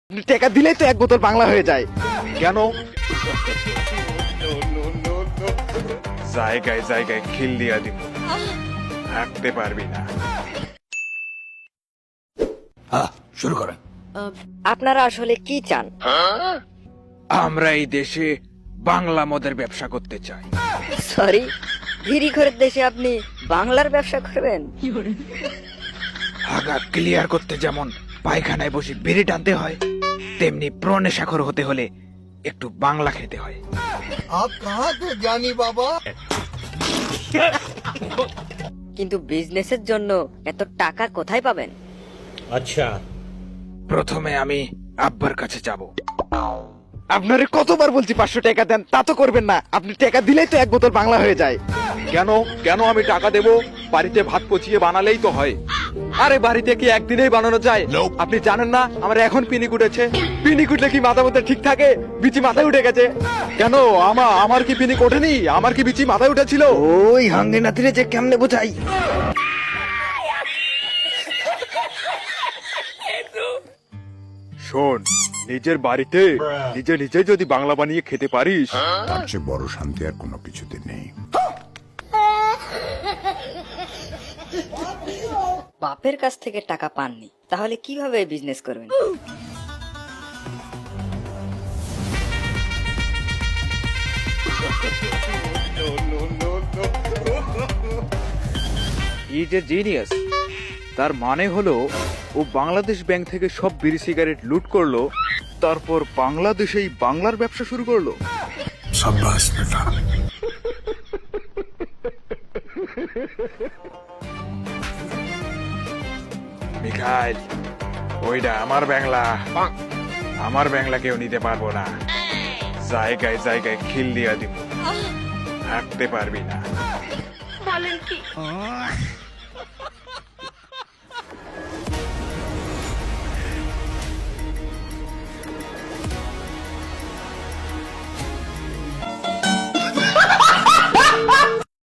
টাকা দিলেই তো এক বোতল বাংলা হয়ে যায়। কেন? জায়গায় জায়গায় খিল দিয়া দিব, থাকতে পারবি না। শুরু করেন। আপনারা আসলে কি চান? আমরা এই দেশে বাংলা মদের ব্যবসা করতে চাই। সরি, ভিড়ি ঘরের দেশে আপনি বাংলার ব্যবসা করবেন? আগা ক্লিয়ার করতে যেমন পায়খানায় বসে বিড়ি টানতে হয়, তেমনি প্রনেশাখর হতে হলে একটু বাংলা খেতে হয়। আপ কাহা কে জ্ঞানী বাবা? কিন্তু বিজনেসের জন্য এত টাকা কোথায় পাবেন? আচ্ছা, প্রথমে আমি আব্বার কাছে যাব। আপনারে কতবার বলছি 500 টাকা দেন, তা তো করবেন না। আপনি টাকা দিলেই তো এক বোতল বাংলা হয়ে যায়। কেন কেন আমি টাকা দেব? বাড়িতে ভাত পচিয়ে বানালেই তো হয়। আরে বাড়িতে কি একদিনেই বানানো যায়? আপনি জানেন না আমার এখন পিনিক উঠেছে? পিনিক উঠলে কি মাথা মধ্যে ঠিক থাকে? বিচি মাথায় উঠে গেছে। কেন আমার কি পিনিক ওঠেনি? আমার কি বিচি মাথায় উঠেছিল? ওই হাঙ্গে নাতিরে যে কেমনে বোঝাই। শোন, নিজের বাড়িতে নিজে নিজে যদি বাংলা বানিয়ে খেতে পারিস, তার চেয়ে বড় শান্তি আর কোনো কিছুতে নেই। বাপের কাছ থেকে টাকা পাননি, তাহলে কিভাবে বিজনেস করবেন? Is a genius. তার মানে হলো ও বাংলাদেশ ব্যাংক থেকে সব বিড়ি সিগারেট লুট করলো, তারপর বাংলাদেশেই বাংলার ব্যবসা শুরু করলো। সাব্বাস বেটা। মিখাইল, ওইটা আমার বাংলা। আমার বাংলা কেউ নিতে পারবো না। জায়গায় জায়গায় খিল দিয়া দিব, থাকতে পারবি না। বলেন কি?